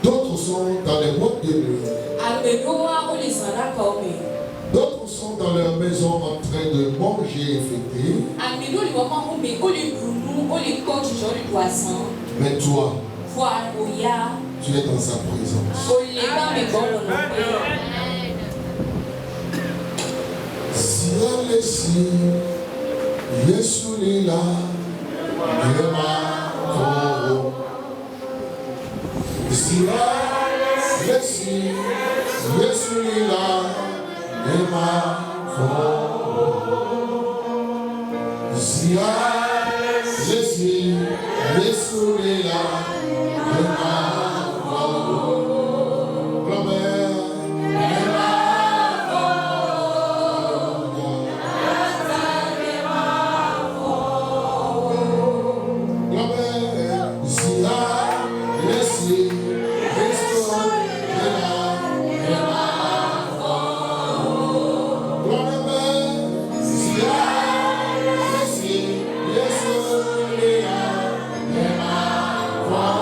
D'autres sont dans les boîtes de nuit. D'autres sont dans leur maison en train de manger et fêter. Mais toi, tu es dans sa présence. Si elle est si, Yesu lila, Yema Koro. Si elle est si, Yesu lila, Yema Koro. Si elle est si, Yesu lila, Yema Koro. Wow.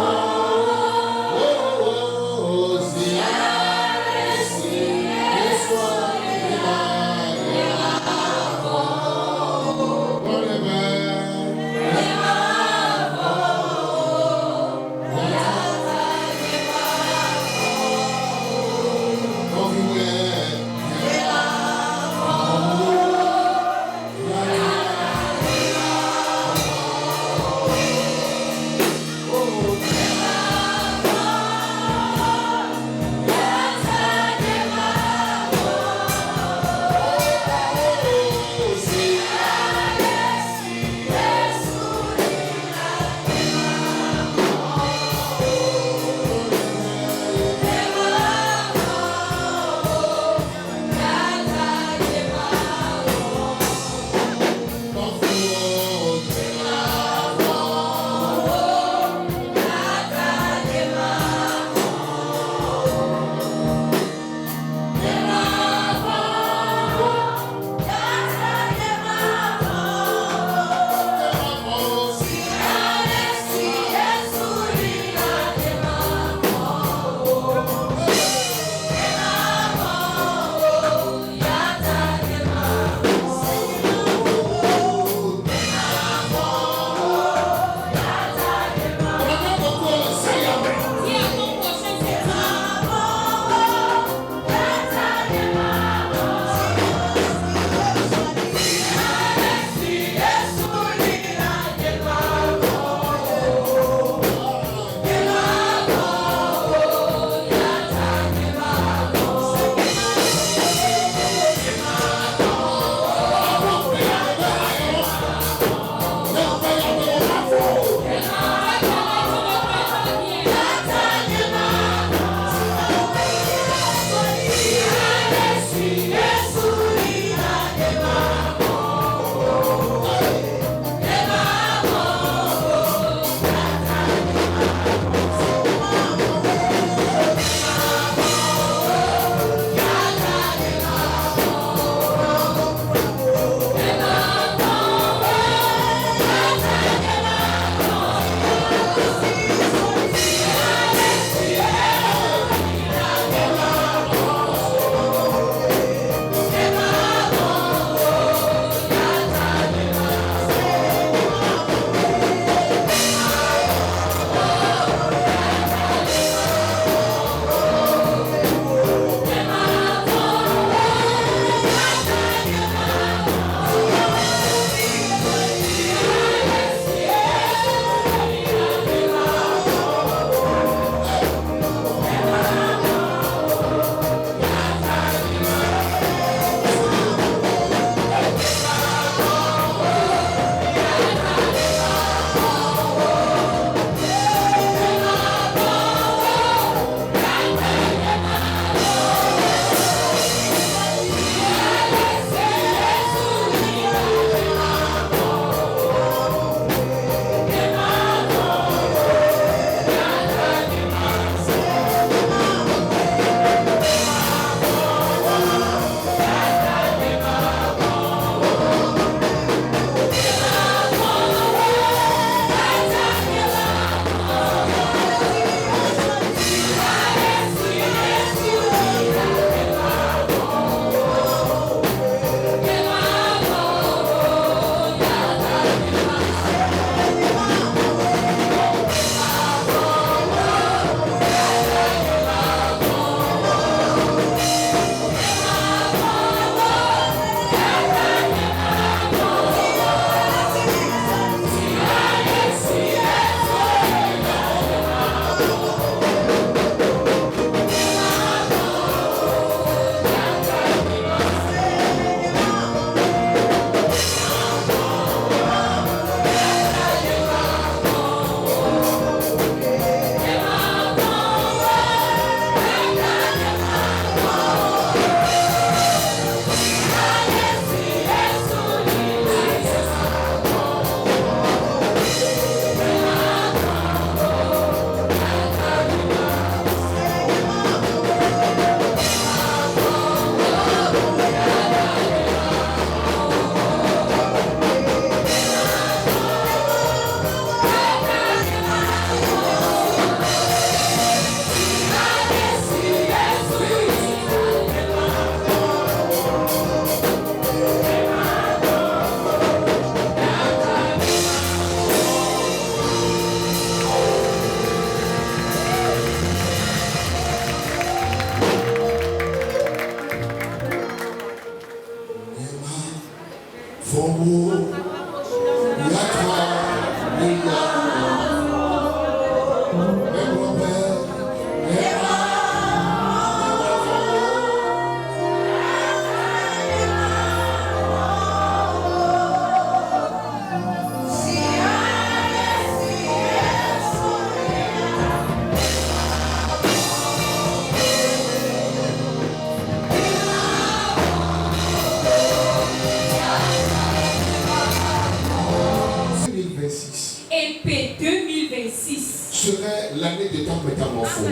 EP 2026 serait l'année de ta métamorphose.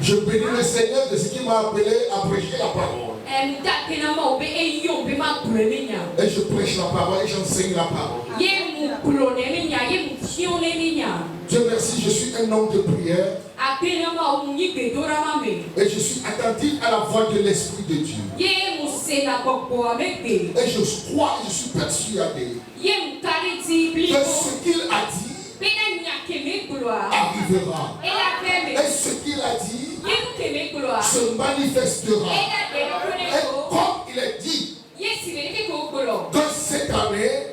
Je bénis le Seigneur de ce qui m'a appelé à prêcher la parole. Et je prêche la parole et j'enseigne la parole. Dieu merci, je suis un homme de prière. Et je suis attentif à la voix de l'Esprit de Dieu. Et je crois et je suis persuadé que ce qu'il a dit arrivera. Et ce qu'il a dit se manifestera. Et comme il est dit que cette année,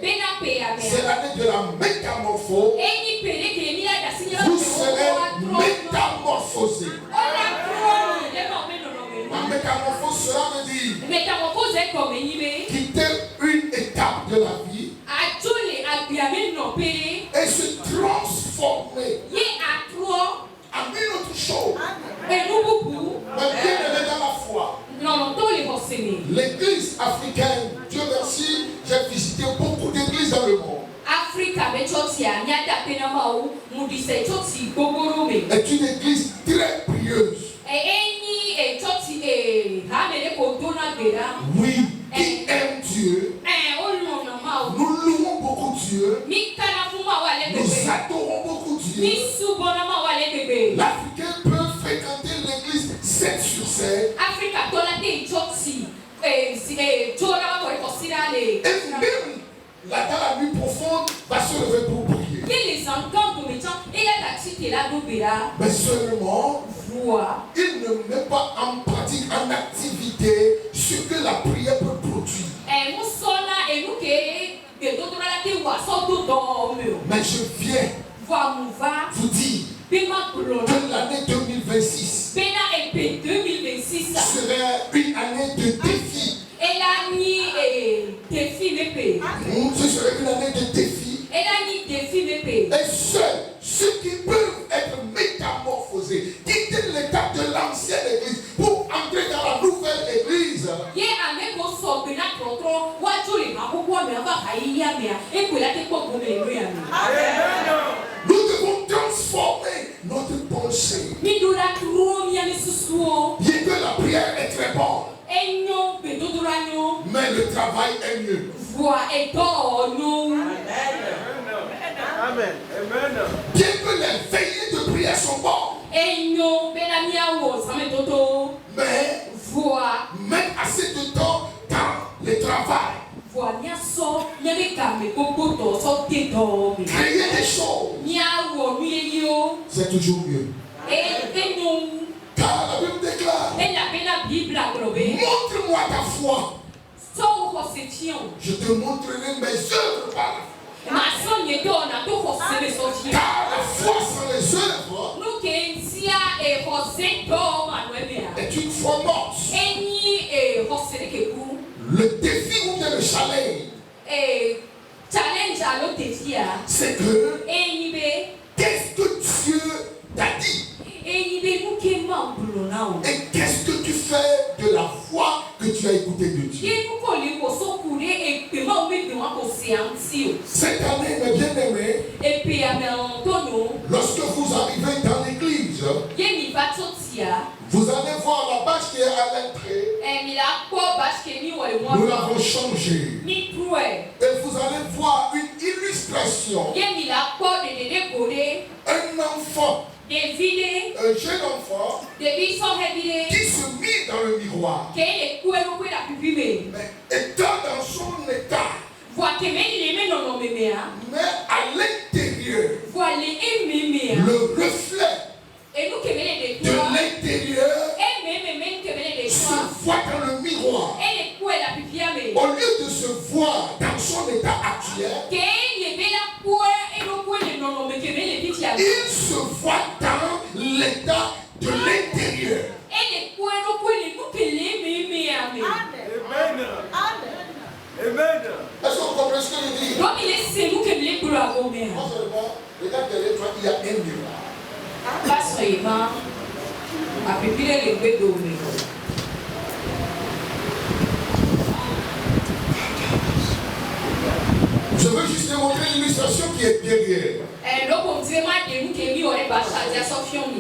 c'est l'année de la métamorphose, vous serez métamorphosés. La métamorphose, cela veut dire quitter une étape de la vie et se transformer en une autre chose. Mais bien aimé dans la foi. L'église africaine, Dieu merci, j'ai visité beaucoup d'églises dans le monde. Est une église très prieuse. Oui, qui aime Dieu. Nous louons beaucoup Dieu. Nous adorons beaucoup Dieu. L'Africain peut fréquenter l'église 7 sur 7. Et même là dans la nuit profonde va se lever pour prier. Mais seulement il ne met pas en pratique, en activité ce que la prière peut produire. Mais je viens vous dire que l'année 2026 serait une année de défi. Ce serait une année de défi. Et seuls ceux qui peuvent être métamorphosés, quitter l'étape de l'ancienne église pour entrer dans la nouvelle église. Nous devons transformer notre pensée. Bien que la prière est très bonne, mais le travail est mieux. Amen. Bien que les veillées de prière sont bonnes, mais mettre assez de temps dans le travail, créer des choses, c'est toujours mieux. Car la Bible déclare, montre-moi ta foi, je te montrerai mes œuvres par la foi. Car la foi sans les œuvres est une foi morte. Le défi ou bien le challenge, c'est que qu'est-ce que Dieu t'a dit et qu'est-ce que tu fais de la foi que tu as écoutée de Dieu. Cette année, mes bien-aimés, lorsque vous arrivez dans l'église, vous allez voir la bâche qui est à l'entrée. Nous l'avons changée. Et vous allez voir une illustration. Un enfant, un jeune enfant qui se mit dans le miroir. Mais étant dans son état, mais à l'intérieur, le reflet de l'intérieur se voit dans le miroir. Au lieu de se voir dans son état actuel, il se voit dans l'état de l'intérieur. Amen. Est-ce que vous comprenez ce que je dis? Non seulement, regarde derrière toi, il y a un miroir. juste démontrer l'illustration qui est derrière.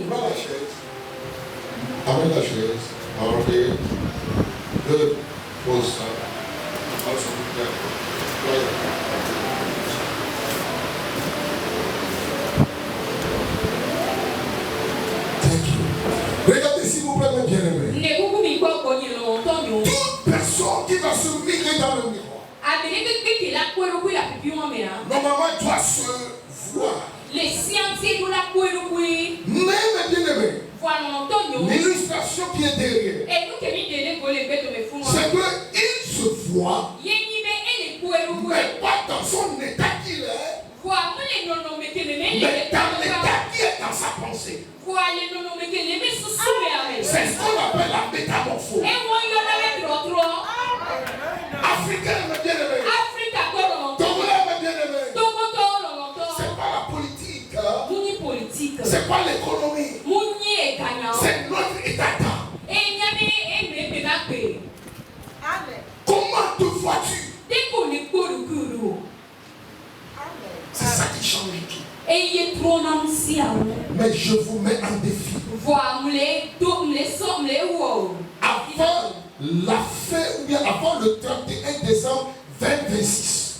Prends la chaise. Amène la chaise. Arrêtez. Deux. Pose ça. Regardez s'il vous plaît, mes bien-aimés. Toute personne qui va se mirer dans le miroir, normalement, doit se voir. Les scientifiques nous la coué. Mais, mes bien-aimés, l'illustration qui est derrière, c'est qu'il se voit, mais pas dans son état qu'il est, mais dans l'état qui est dans sa pensée. C'est ce qu'on appelle la métamorphose. Africain, mes bien-aimés. Togolais, mes bien-aimés. C'est pas la politique. C'est pas l'économie. C'est notre état. Comment te vois-tu? C'est ça qui change tout. Mais je vous mets en défi. Avant la fin ou bien avant le 31 décembre 2026.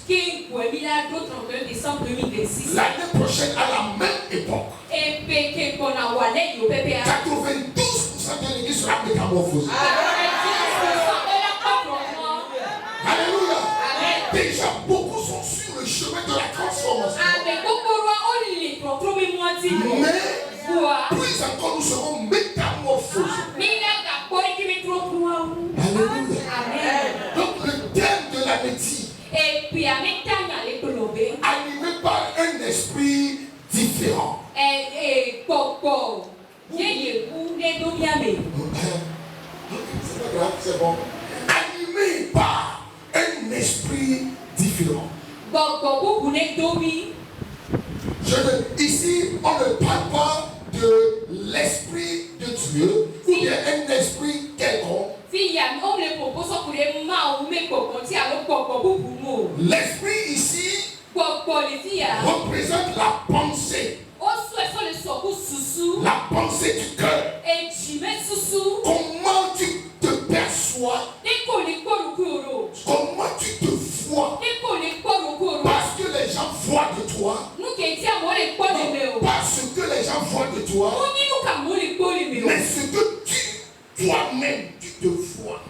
L'année prochaine à la même époque. 92% de l'église sera métamorphosée. Alléluia. Déjà beaucoup sont sur le chemin de la transformation. Mais plus encore nous serons métamorphosés. Alléluia. Donc le thème de la médecine, animé par un esprit différent. C'est pas grave, c'est bon. Animé par un esprit différent. Ici, on ne parle pas de l'esprit de Dieu ou bien un esprit quelconque. L'esprit ici représente la pensée. La pensée du cœur. Comment tu te perçois? Comment tu te vois? Parce que les gens voient de toi. Pas ce que les gens voient de toi. Mais ce que toi-même tu te vois.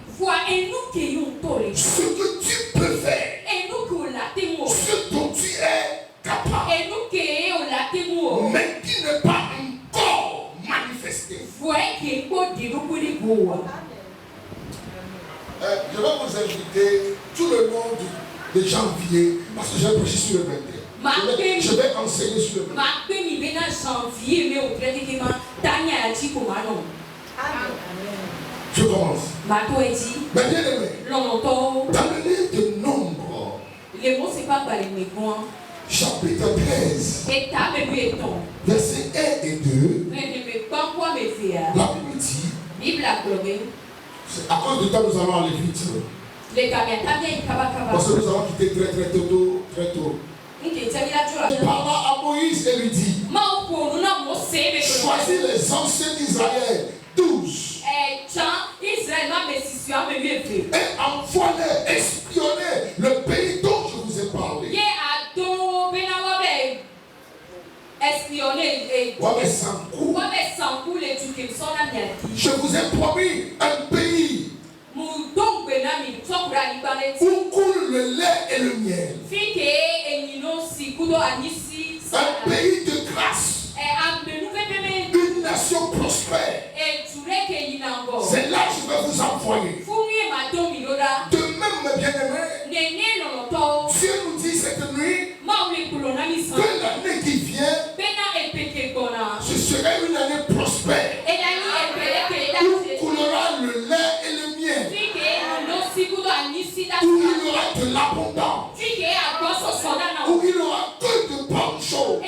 Ce que tu peux faire. Ce dont tu es capable. Mais qui n'est pas encore manifesté. Je vais vous inviter tout le long de janvier, parce que j'ai prêché sur le 21. Je vais enseigner sur le 21. Je commence. Mais bien aimé, dans le livre de Nombre, chapitre 13, versets 1 et 2, la Bible dit, à cause du temps nous allons aller vite. Parce que nous allons quitter très tôt. Il parla à Moïse et lui dit, choisis les anciens d'Israël, 12. Et envoie-les espionner le pays dont je vous ai parlé. Je vous ai promis un pays où coule le lait et le miel. Un pays de grâce. Une nation prospère. C'est là que je vais vous envoyer. De même, mes bien-aimés, Dieu nous dit cette nuit que l'année qui vient, ce serait une année prospère. Où coulera le lait et le miel. Où il y aura de l'abondance. Où il n'y aura que de bonnes choses.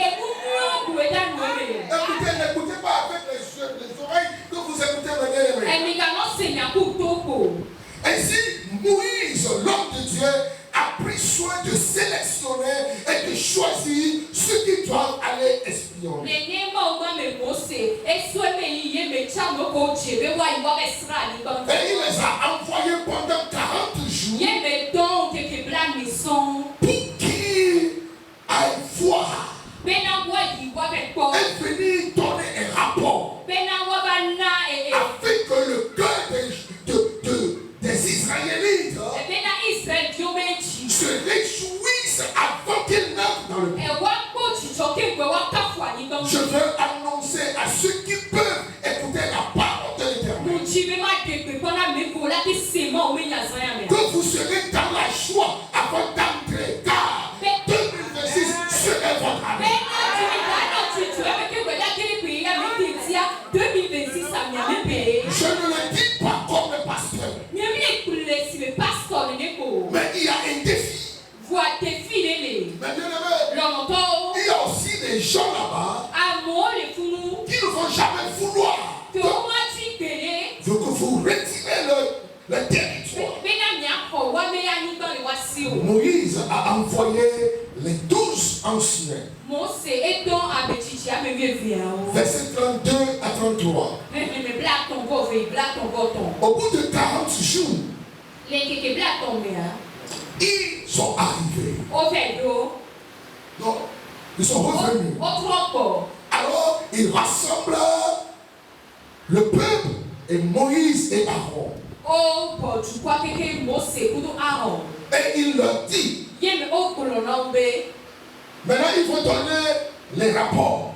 N'écoutez pas avec les oreilles que vous écoutez le bien-aimé. Ainsi, Moïse, l'homme de Dieu, a pris soin de sélectionner et de choisir ceux qui doivent aller espionner. Et il les a envoyés pendant 40 jours pour qu'ils aillent voir et venir donner un rapport afin que le cœur des Israélites se réjouissent avant qu'ils n'entrent dans le pays. Je veux annoncer à ceux qui peuvent écouter la parole de l'Éternel que vous serez dans la joie avant d'entrer, car 2026 serait votre année. Je ne le dis pas comme le pasteur, mais il y a un défi. Mais bien aimé, il y a aussi des gens là-bas qui ne vont jamais vouloir que vous retirez le territoire. Moïse a envoyé les 12 anciens. Verset 32 à 33. Au bout de 40 jours, ils sont arrivés. Non, ils sont revenus. Alors, ils rassemblent le peuple et Moïse et Aaron. Et il leur dit, maintenant ils vont donner les rapports.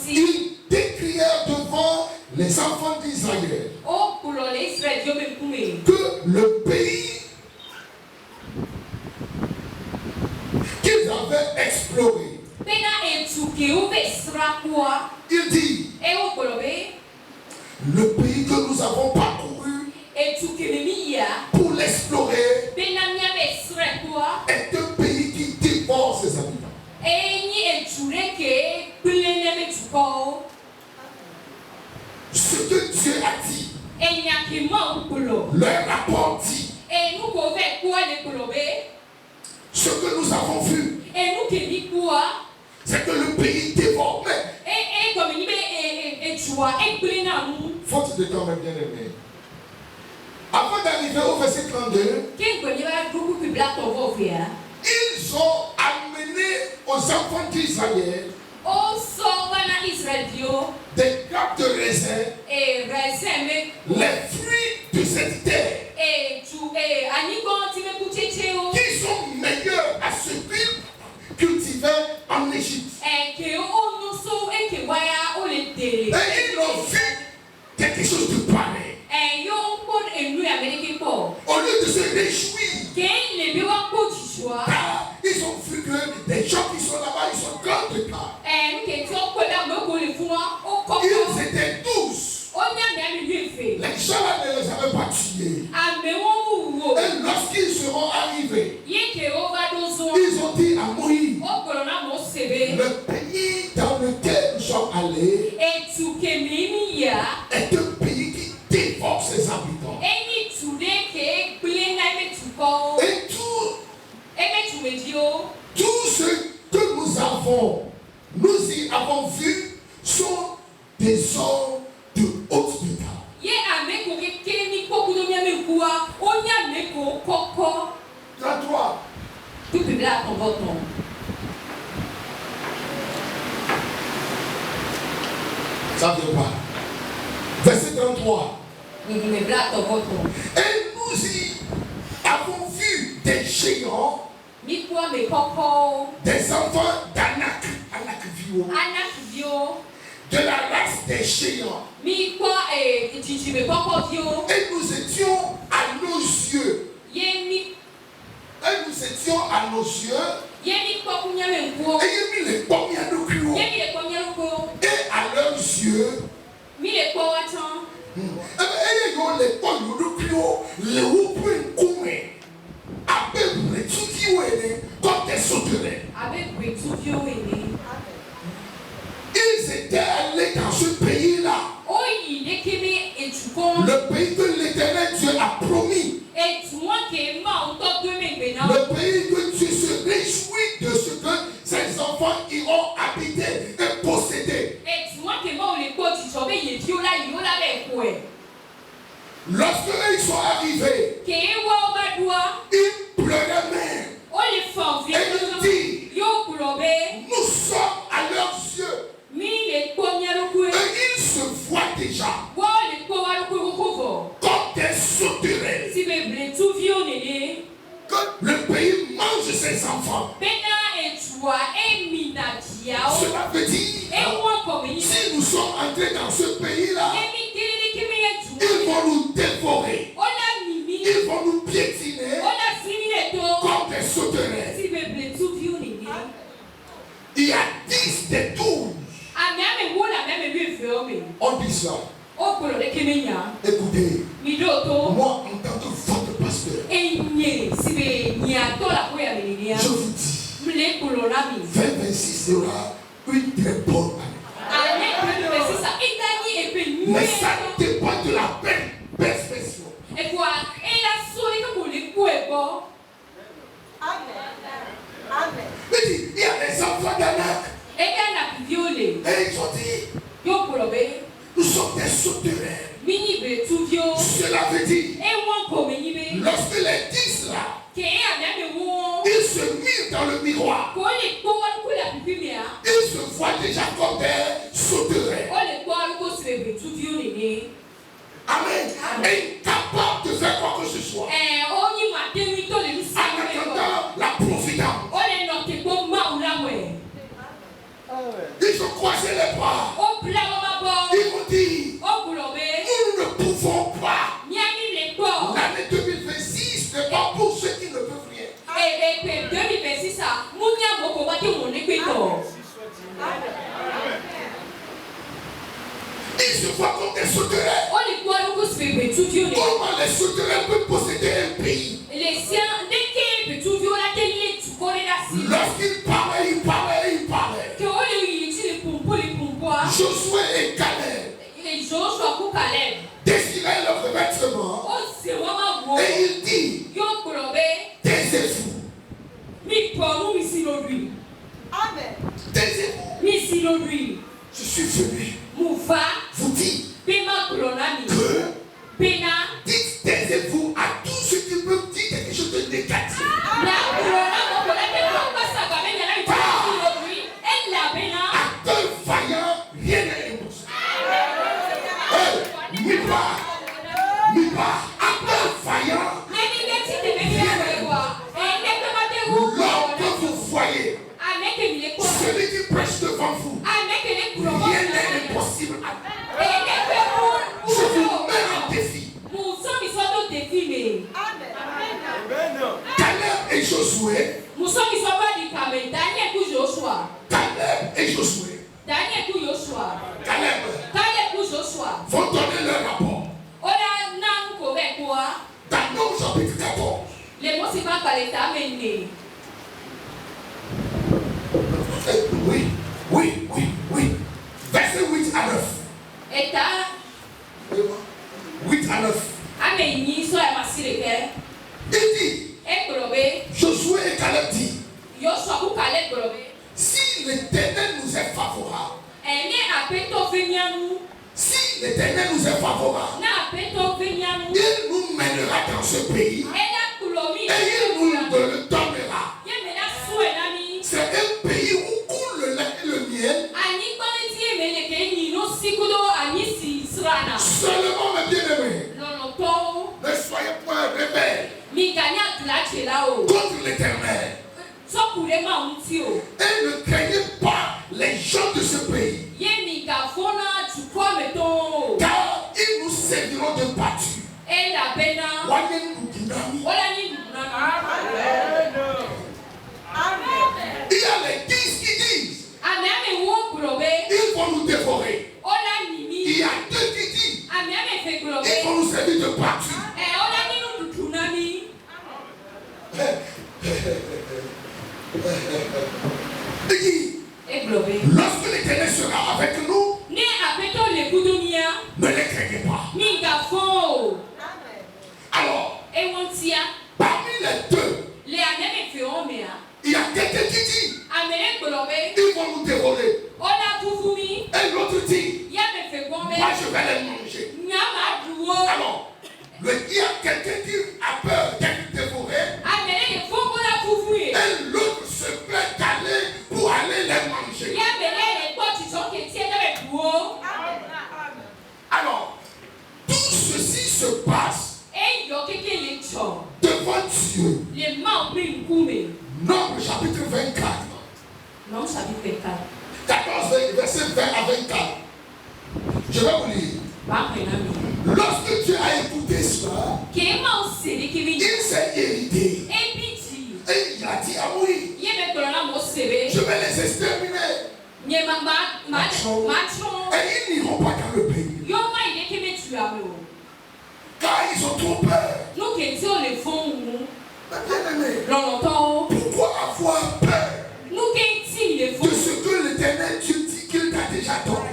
Ils décrièrent devant les enfants d'Israël que le pays qu'ils avaient exploré, il dit, le pays que nous avons parcouru pour l'explorer est un pays qui dévore ses habitants. Ce que Dieu a dit, leur rapport dit, ce que nous avons vu, c'est que le pays dévore. Faute de temps, mes bien-aimés. Avant d'arriver au verset 32, ils ont amené aux enfants d'Israël des grappes de raisin, les fruits de cette terre, qui sont meilleurs à ceux qu'ils cultivaient en Égypte. Et ils ont vu quelque chose de pareil. Au lieu de se réjouir, car ils ont vu que les gens qui sont là-bas, ils sont grands de cas. Ils étaient tous. Les gens là ne les avaient pas tués. Et lorsqu'ils seront arrivés, ils ont dit à Moïse, le pays dans lequel nous sommes allés est un pays qui dévore ses habitants. Et tout ce que nous y avons vu, sont des hommes de haute état. 33. Ça vient pas. Verset 33. Et nous y avons vu des géants, des enfants d'Anak, de la race des géants. Et nous étions à nos yeux. Ayant mis les pommiers à nos culots. Et à leurs yeux. Ils étaient allés dans ce pays-là. Le pays que l'Éternel Dieu a promis. Lorsque ils sont arrivés, ils pleuraient même. Et ils disent, nous sommes à leurs yeux. Et ils se voient déjà comme des sauterelles. Que le pays mange ses enfants. Cela veut dire, si nous sommes entrés dans ce pays-là, ils vont nous dévorer. Ils vont nous piétiner comme des sauterelles. Il y a 10 des 12. On dit ça. Écoutez, moi en tant que votre pasteur, je vous dis, 2026 sera une très bonne année. Mais ça dépend de la perspective. Il y a des enfants d'Anak. Et ils ont dit, nous sommes des sauterelles. Cela veut dire, lorsque les 10 là, ils se mirent dans le miroir, ils se voient déjà comme des sauterelles. Amen. Et incapable de faire quoi que ce soit. En attendant la providence. Ils ont croisé les bras. Ils m'ont dit, nous ne pouvons pas. L'année 2026 n'est pas pour ceux qui ne peuvent rien. Ils se voient comme des sauterelles. Comment les sauterelles peuvent posséder un pays? Lorsqu'ils parlaient, ils parlaient. Josué et Caleb désiraient leur revêtement. Et il dit, taisez-vous. Taisez-vous. Je suis venu vous dire que dites taisez-vous à tous ceux qui peuvent dire quelque chose de négatif. À un vaillant, rien n'est impossible. Mi pas. À un vaillant, l'homme que vous voyez, celui qui prêche devant vous, rien n'est impossible à vous. Je vous mets en défi. Caleb et Josué. Caleb vont donner leur rapport. Dans Nom chapitre 14. Oui. Verset 8 à 9. 8 à 9. Il dit, Josué et Caleb dit, si l'Éternel nous est favorable, il nous mènera dans ce pays et il nous le donnera. C'est un pays où coule le lait et le miel. Seulement, mes bien-aimés, ne soyez point rebelles contre l'Éternel. Et ne craignez pas les gens de ce pays, car ils nous serviront de battu. Il y a les 10 qui disent, ils vont nous dévorer. Il y a 2 qui disent, ils vont nous servir de battu. Lorsque l'Éternel sera avec nous, ne les craignez pas. Alors, parmi les 2, il y a quelqu'un qui dit, ils vont nous dévorer. Et l'autre dit, moi je vais les manger. Alors, Il y a quelqu'un qui a peur d'être dévoré. Et l'autre se plaît d'aller pour aller les manger. Alors, tout ceci se passe devant Dieu. Nombre chapitre 24. 14, verset 20 à 24. Je vais vous lire. Lorsque Dieu a écouté cela, il s'est irrité. Et il a dit, ah oui, je vais les exterminer. Et ils n'iront pas dans le pays. Car ils ont trop peur. Pourquoi avoir peur de ce que l'Éternel Dieu dit qu'il t'a déjà donné?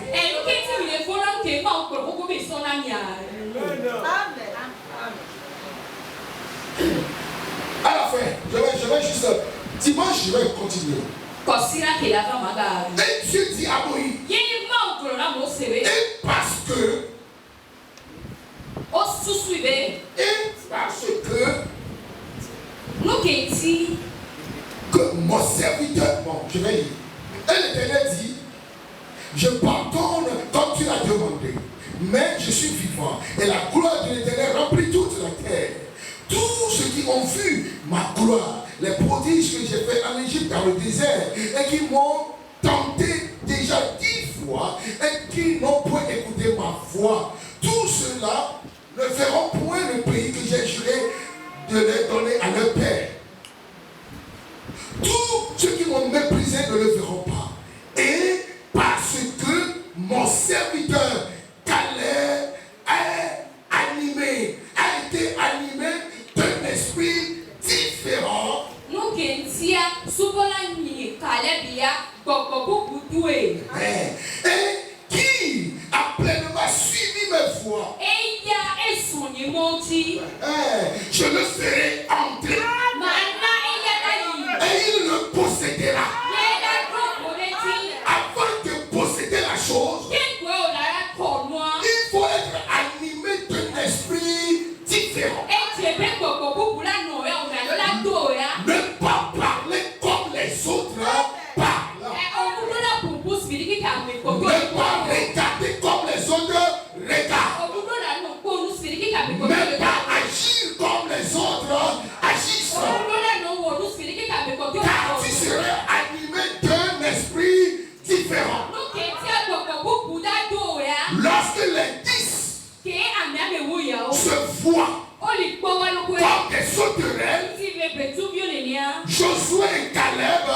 À la fin, je vais juste. Dimanche, je vais continuer. Et Dieu dit à Moïse. Et parce que. Que mon serviteur, bon, je vais lire. Et l'Éternel dit, je pardonne comme tu l'as demandé, mais je suis vivant. Et la gloire de l'Éternel remplit toute la terre. Tous ceux qui ont vu ma gloire, les prodiges que j'ai fait en Égypte dans le désert, et qui m'ont tenté déjà 10 fois, et qui n'ont point écouté ma voix, tous ceux-là ne verront point le pays que j'ai juré de les donner à leur père. Tous ceux qui m'ont méprisé ne le verront pas. Et parce que mon serviteur Caleb a été animé d'un esprit différent. Et qui a pleinement suivi mes voies. Je le ferai entrer. Et il le possédera. Avant de posséder la chose, il faut être animé d'un esprit différent. Ne pas parler comme les autres parlent. Ne pas regarder comme les autres regardent. Ne pas agir comme les autres agissent. Car tu serais animé d'un esprit différent. Lorsque les 10 se voient comme des sauterelles, Josué et Caleb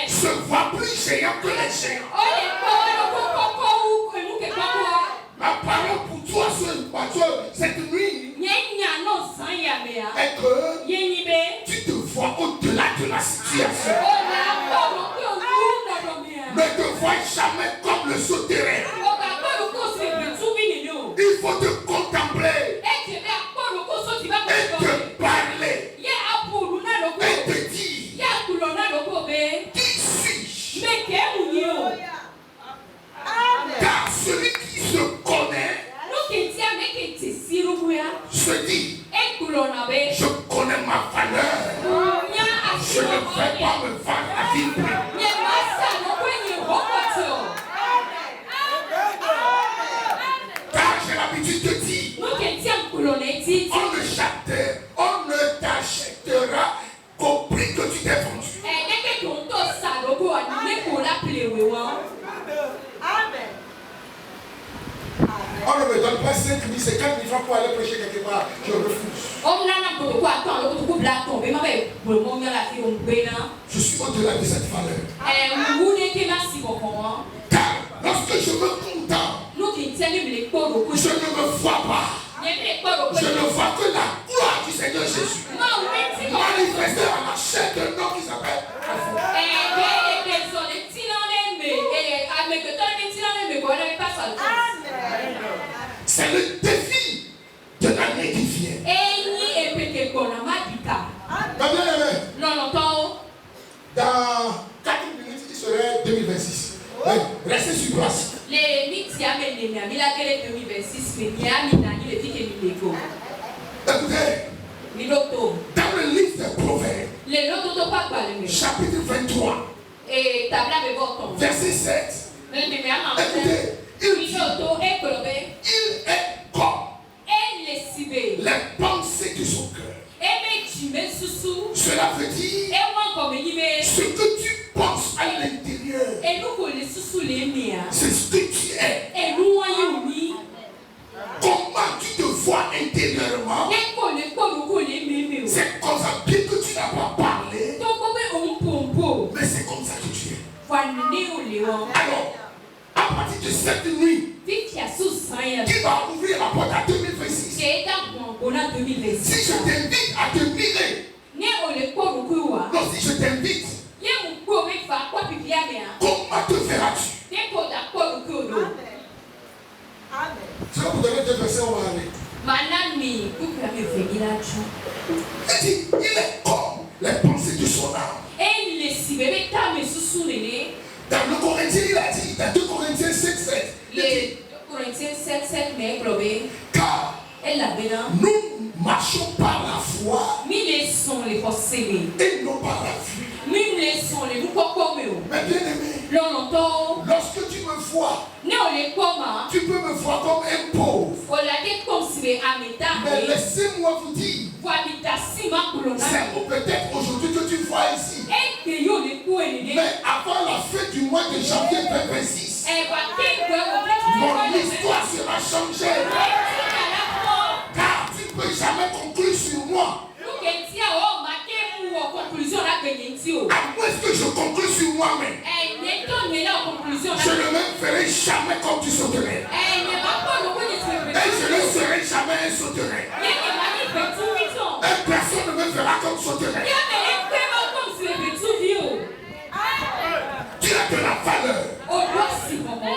se voient plus géants que les géants. Ma parole pour toi cette nuit est que tu te vois au-delà de la situation. Ne te vois jamais comme le sauterelle. Il faut te contempler et te parler et te dire qui suis-je? Car celui qui se connaît se dit je connais ma valeur. Je ne vais pas me vendre à vil prix. Car j'ai l'habitude de dire on ne t'achètera qu'au prix que tu t'es vendu. On ne me donne pas 5 000, c'est 4 000 francs pour aller prêcher quelque part. Je refuse. Je suis au-delà de cette valeur. Car lorsque je me contemple, je ne me vois pas. Je ne vois que la gloire du Seigneur Jésus manifestée à la chair d'un homme qui s'appelle c'est le défi de l'année qui vient. Pas bien aimé. Dans 4 minutes, il serait 2026. Restez sur place. verset 7. Écoutez, il dit, il est comme les pensées de son cœur. Cela veut dire ce que tu penses à l'intérieur, c'est ce que tu es. Comment tu te vois intérieurement, c'est comme ça, bien que tu n'as pas parlé, mais c'est comme ça que tu es. Alors, à partir de cette nuit, qui va ouvrir la porte à 2026? Si je t'invite à te mirer, non, si je t'invite, comment te verras-tu? C'est là pour donner deux versets, on va aller. Il dit, il est comme les pensées de son âme. Dans le Corinthien, il a dit, dans 2 Corinthiens 7, il dit, car nous marchons par la foi et non par la vue. Mais bien aimé, lorsque tu me vois, tu peux me voir comme un pauvre. Mais laissez-moi vous dire, c'est peut-être aujourd'hui que tu vois ici. Mais avant la fin du mois de janvier 2026, mon histoire sera changée. Car tu ne peux jamais conclure sur moi. À moins que je conclue sur moi-même, je ne me ferai jamais comme tu sauterais. Et je ne serai jamais un sauterelle. Et personne ne me verra comme sauterelle. Tu as de la valeur.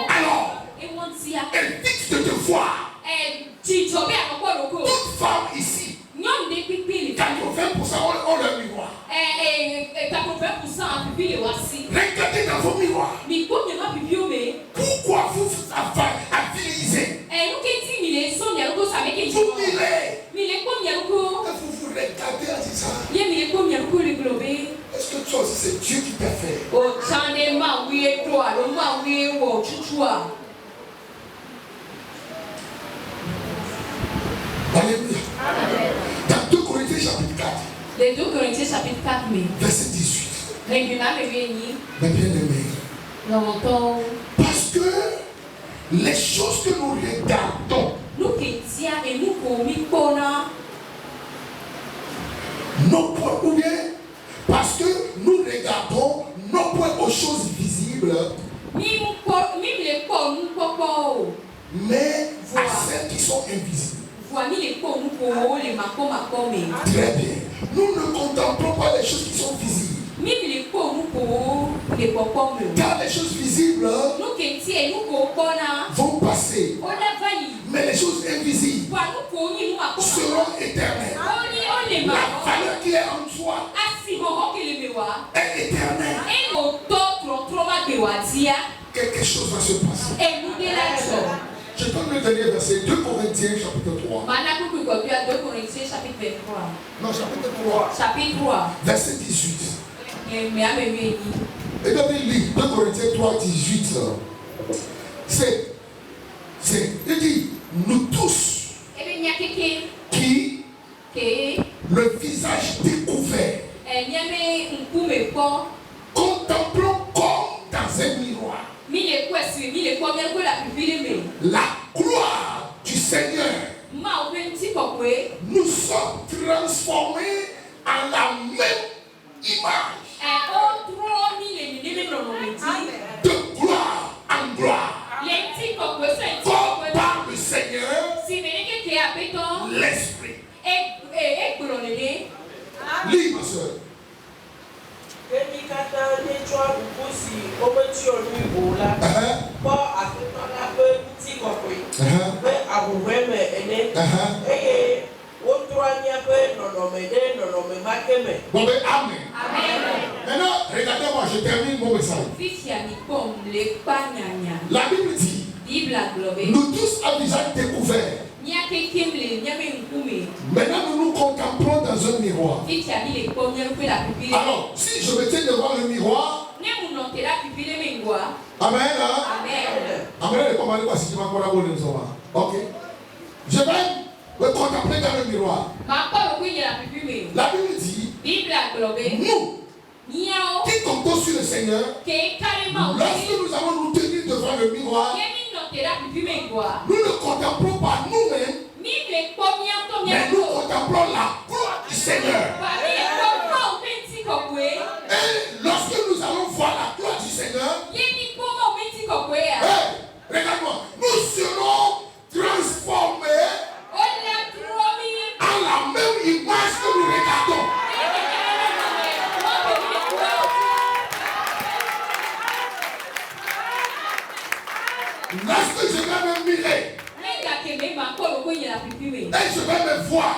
Alors, évite de te voir. Toute femme ici, 80% ont leur miroir. Regardez dans vos miroirs. Pourquoi vous avilisez? Vous mirez. Et vous vous regardez en disant, est-ce que toi aussi c'est Dieu qui t'a fait? Alléluia. Dans 2 Corinthiens chapitre 4. Les 2 Corinthiens chapitre 4, verset 18. Mais bien aimé. Parce que les choses que nous regardons, nos points, ou bien parce que nous regardons non point aux choses visibles, mais à celles qui sont invisibles. Très bien. Nous ne contemplons pas les choses qui sont visibles. Car les choses visibles vont passer. Mais les choses invisibles seront éternelles. La valeur qui est en toi est éternelle. Quelque chose va se passer. Je donne le dernier verset, 2 Corinthiens chapitre 3. Non, chapitre 3. Verset 18. Et regardez, lis 2 Corinthiens 3, 18. Il dit, nous tous qui, le visage découvert, contemplons comme dans un miroir la gloire du Seigneur. Nous sommes transformés en la même image. De gloire en gloire. Comme par le Seigneur l'Esprit. Lis ma soeur. Bon, mais amen. Maintenant, regardez-moi, je termine mon message. La Bible dit, nous tous à visage découvert. Maintenant, nous nous contemplons dans un miroir. Alors, si je me tiens devant le miroir, Amen. Amen. Amen. Ok. Je vais me contempler dans le miroir. La Bible dit, nous qui comptons sur le Seigneur, lorsque nous allons nous tenir devant le miroir, nous ne contemplons pas nous-mêmes, mais nous contemplons la gloire du Seigneur. Et lorsque nous allons voir la gloire du Seigneur, regarde-moi, nous serons transformés à la même image que nous regardons. Lorsque je vais me mirer et je vais me voir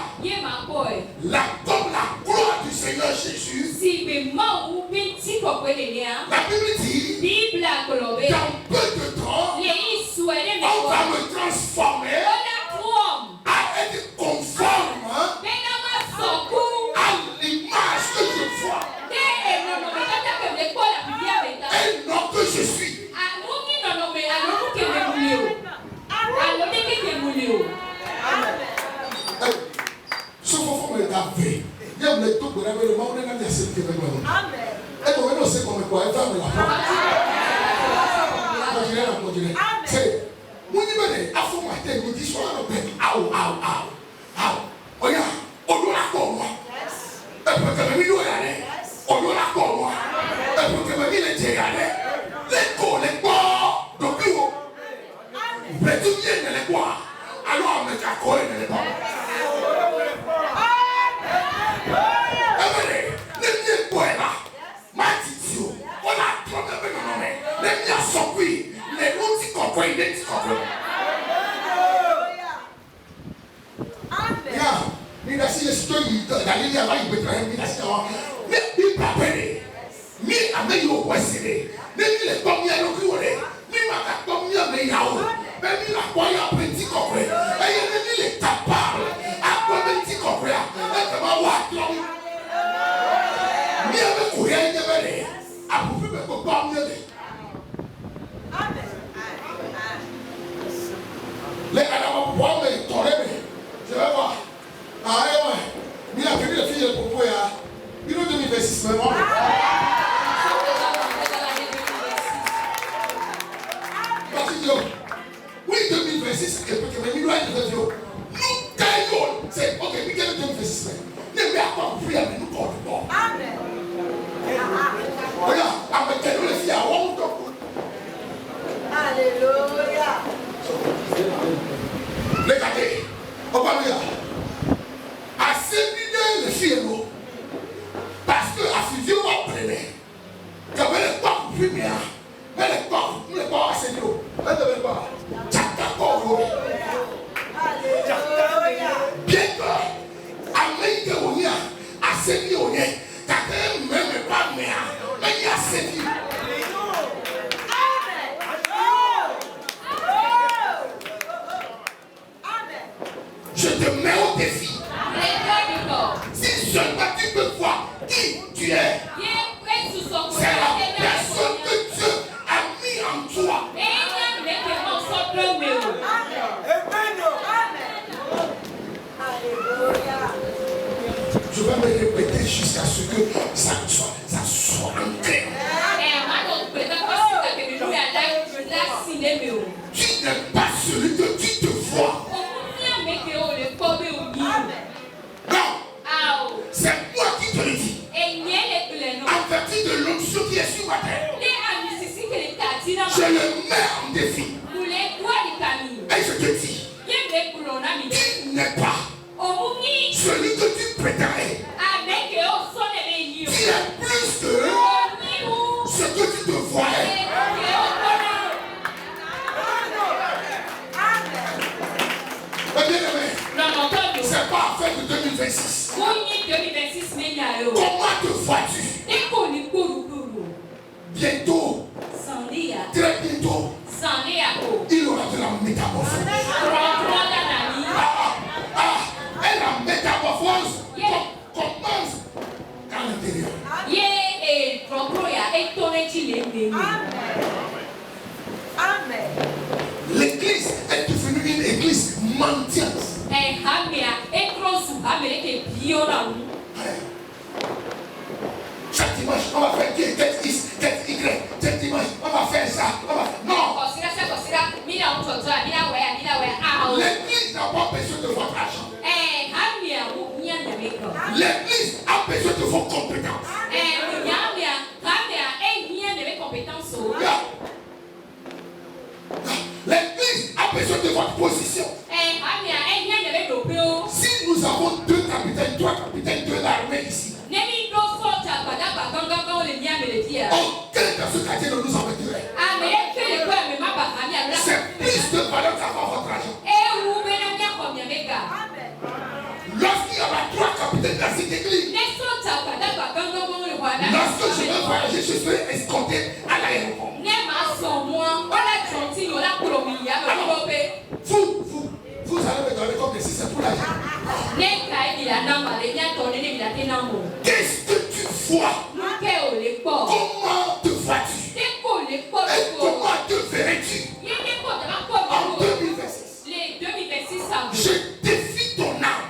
comme la gloire du Seigneur Jésus, la Bible dit dans peu de temps on va me transformer à être conforme à l'image que je vois et non que je suis. Ce qu'il faut me laver. Il y a le tout pour laver le monde, il y a ce qui est venu. Et donc, on sait comment quoi, elle va me la continuer. C'est, mon numéro, à fond, matin, vous dites, soir, on fait, Oya, on doit la comme moi. Et pour que me aller, on doit la comme moi. Et pour que me dire, les corps, les corps, donc, vous pouvez tout bien les corps. Alors, on met à quoi les corps. Je vais voir. Ah, ouais. Il a pris les filles de propos. Il nous donne 26 maintenant. Oui, 2026, et puis que nous gagnons. C'est ok, we get 2026. Nous ne pouvons pas prier, mais nous comptons. Amen. Regarde, avec les filles, on va. Alléluia. Regardez, on va dire. Assemblez les filles, parce que la fusion va prendre. Quand elle est pas première, elle est pas assez d'eau. Elle ne veut pas. Bien que Amérique on y a assez de on y est, quand elle même pas mais il y a assez de. Je te mets au défi. Si seulement tu peux voir qui tu es, c'est la personne que Dieu a mis en toi. Je vais me répéter jusqu'à ce que ça soit ancré. Tu n'es pas celui que tu te vois. Non. C'est moi qui te le dis. En vertu de l'onction qui est sur ma tête. Je le mets en défi. Et je te dis, tu n'es pas celui que tu prétends être. Tu es plus que ce que tu te vois être. C'est pas affaire de 2026. Comment te vois-tu? Bientôt, très bientôt, il y aura de la métamorphose. Et la métamorphose commence à l'intérieur. Chaque dimanche, on va faire quel X, quel Y, quel dimanche, on va faire ça, on va faire... Non! L'église n'a pas besoin de votre argent. L'église a besoin de vos compétences. L'église a besoin de votre position. Si nous avons 2 capitaines, 3 capitaines de l'armée ici, aucun dans ce quartier ne nous embêterait. C'est plus de valeur qu'avoir votre argent. Lorsqu'il y aura 3 capitaines dans cette église, lorsque je vais voyager, je serai escorté à l'aéroport. Vous allez me donner comme si c'est pour l'argent. Qu'est-ce que tu vois? Comment te vois-tu? Et comment te verrais-tu en 2026? Je défie ton âme.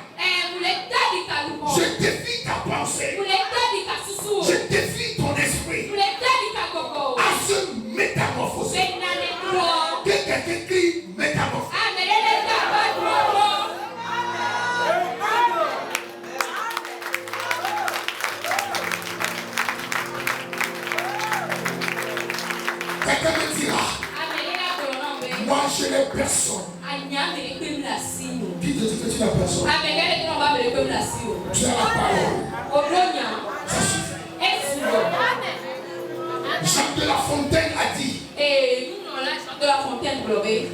Je défie ta pensée. Je défie ton esprit à se métamorphoser. Que quelqu'un crie métamorphose. Quelqu'un me dira, moi je n'ai personne. Qui te dit que tu n'as personne? Tu as la parole. Ça suffit. Jacques de la Fontaine a dit,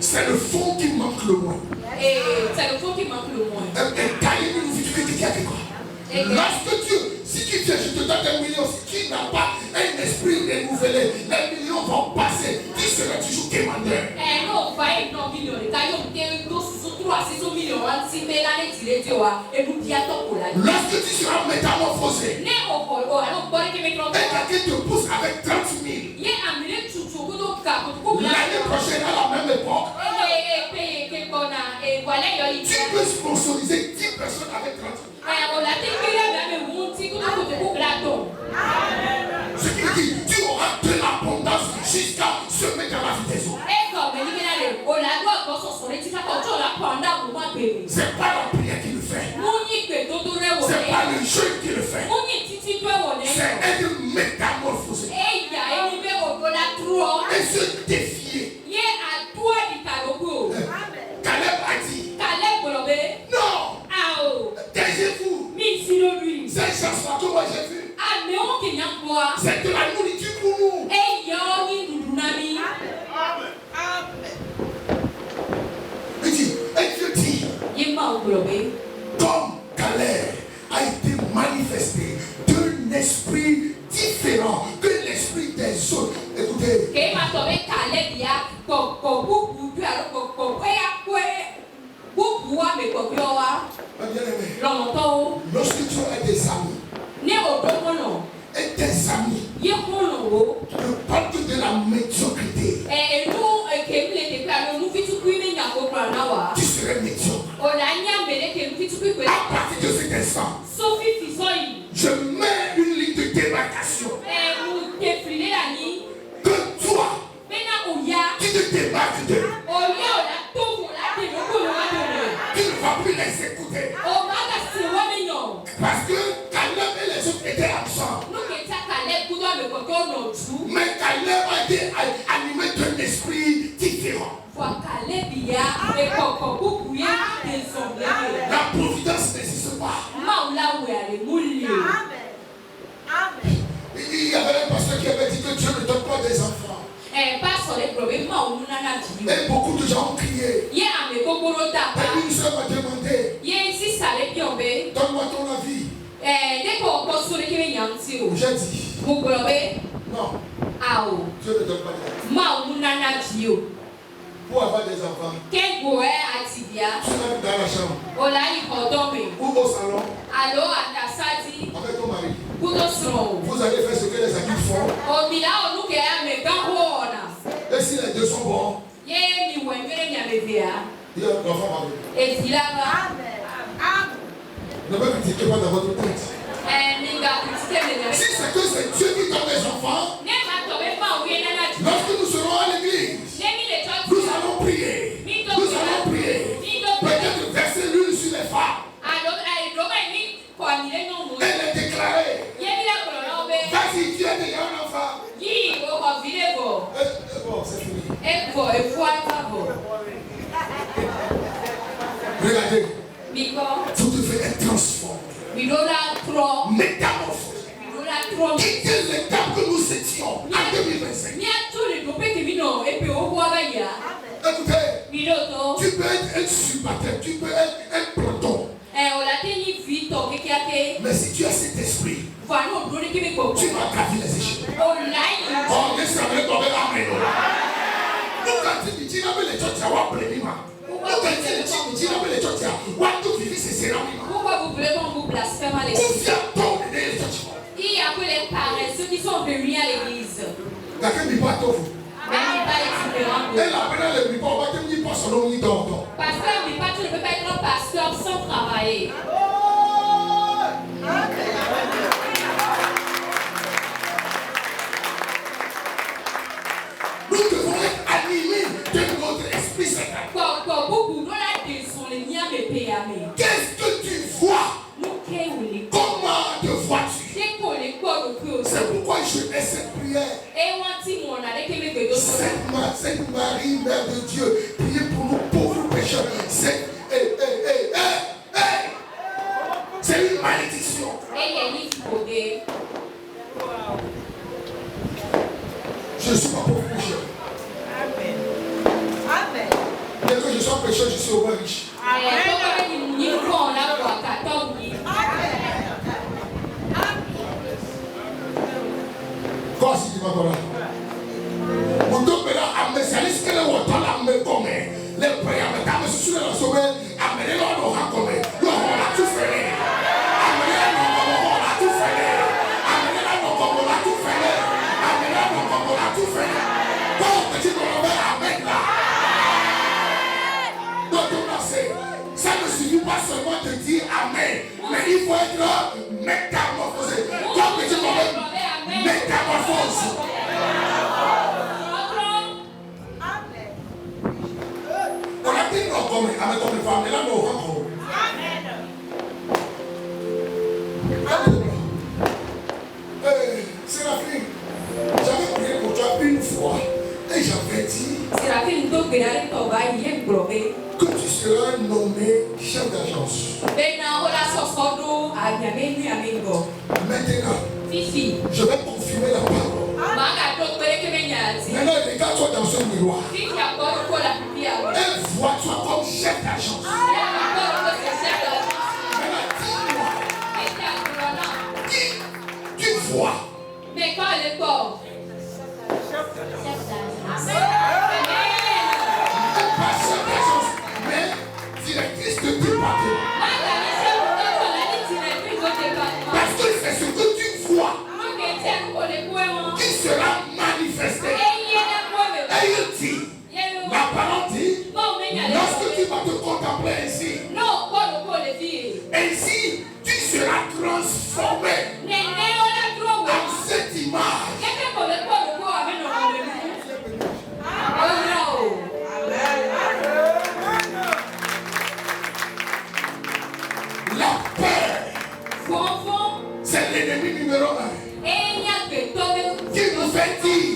c'est le fond qui manque le moins. Tailler une vie que tu as quelque quoi. Lorsque Dieu, si tu viens, je te donne 1 million, si tu n'as pas un esprit renouvelé, les millions vont passer, tu seras toujours demandeur. Lorsque tu seras métamorphosé, et quelqu'un te pousse avec 30 000, l'année prochaine à la même époque, tu peux sponsoriser 10 personnes avec 30 000. Ce qui dit, tu auras de l'abondance jusqu'à se mettre à la vitesse. C'est pas la prière qui le fait. C'est pas le jeûne qui le fait. C'est être métamorphosé. Et se défier. Caleb a dit, non, taisez-vous. Cette chanson que moi j'ai vue, c'est de la nourriture pour nous. Et Dieu dit, comme Caleb a été manifesté d'un esprit différent que l'esprit des autres. Écoutez. Lorsque tu as des amis, et tes amis ne parlent que de la médiocrité, tu serais médiocre. À partir de cet instant, je mets une ligne de démarcation. Que toi, tu te démarques d'eux. Tu ne vas plus les écouter. Parce que Caleb et les autres étaient absents. Mais Caleb a été animé d'un esprit différent. La providence n'existe pas. Il y avait un pasteur qui avait dit que Dieu ne donne pas des enfants. Et beaucoup de gens ont crié. Et une soeur m'a demandé, donne-moi ton avis. J'ai dit, non, Dieu ne donne pas des enfants. Pour avoir des enfants, tu vas dans la chambre ou au salon avec ton mari. Vous allez faire ce que les adultes font. Et si les deux sont bons, il y a un enfant. Ne me critiquez pas dans votre tête. Si c'est que c'est Dieu qui donne les enfants, lorsque nous serons à l'église, nous allons prier. Nous allons prier. Peut-être verser l'huile sur les femmes. Elle est déclarée. Vas-y, tu es déjà un enfant. Bon, c'est fini. Regardez. Vous devez être transformé. Métamorphose. Quittez l'étape que nous étions en 2025. Écoutez, tu peux être un subalterne, tu peux être un planton. Mais si tu as cet esprit, tu vas gravir les échelles. Oh, laisse-moi tomber la main. Nous, quand tu dis, tu n'as pas les choses, tu vas pleurer. Pourquoi vous voulez qu'on vous blasphème à l'église? Qui appelle les paresseux qui sont venus à l'église? Mais il n'est pas itinérant. Pasteur, tu ne peux pas être un pasteur sans travailler. Nous devons être animés de notre esprit sacré. Qu'est-ce que tu vois? Comment te vois-tu? C'est pourquoi je fais cette prière. Sainte Marie, Mère de Dieu, priez pour nous pauvres pécheurs. C'est une malédiction. Je ne suis pas pauvre pécheur. Dès que je suis pécheur, je suis au moins riche. Quoi si tu vas là? Mon dos là, à mes services que les autres là me commet. Les prières, mais quand je suis dans le sommet, amenez l'on aura commet. L'on a tout fait. Amenez l'on a tout fait. Amenez l'on a tout fait. Amenez l'on a tout fait. Bon, petit colombier, amen là. Ça ne suffit pas seulement de dire amen, mais il faut être métamorphosé. Comme je dis, métamorphose. On a dit non comme une femme, mais là nous rencontrons. Séraphine, j'avais prié pour toi une fois et j'avais dit que tu seras nommé chef d'agence. Maintenant, je vais confirmer la parole. Maintenant, regarde-toi dans ce miroir. Et vois-toi comme chef d'agence. Maintenant, dis-moi. Qui tu vois? Mais quoi le corps? Pas chef d'agence, mais directrice de département. Parce que c'est ce que tu vois qui sera manifesté. Et il dit, la parole dit, lorsque tu vas te contempler ainsi, ainsi tu seras transformé en cette image. La peur, c'est l'ennemi numéro 1 qui nous fait dire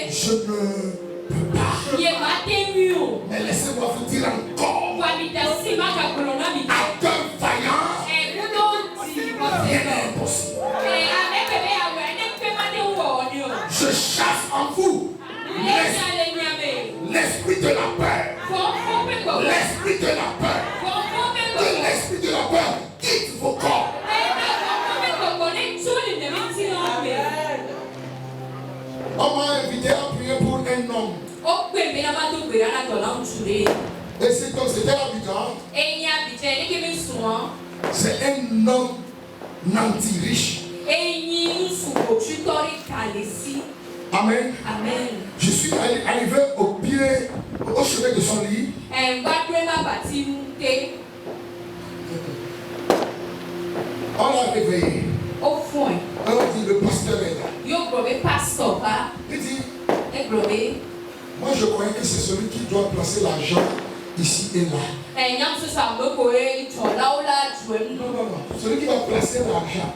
je ne peux pas. Mais laissez-moi vous dire encore, à cœur vaillant, rien n'est impossible. Je chasse en vous l'esprit de la peur. L'esprit de la peur. Que l'esprit de la peur quitte vos corps. On m'a invité à prier pour un homme. Et c'était Abidjan. C'est un homme nanti riche. Amen. Amen. Je suis arrivé au chevet de son lit. On l'a réveillé. Au fond. On dit le pasteur est là. Il dit, moi je croyais que c'est celui qui doit placer l'argent ici et là. Non, non, celui qui va placer l'argent.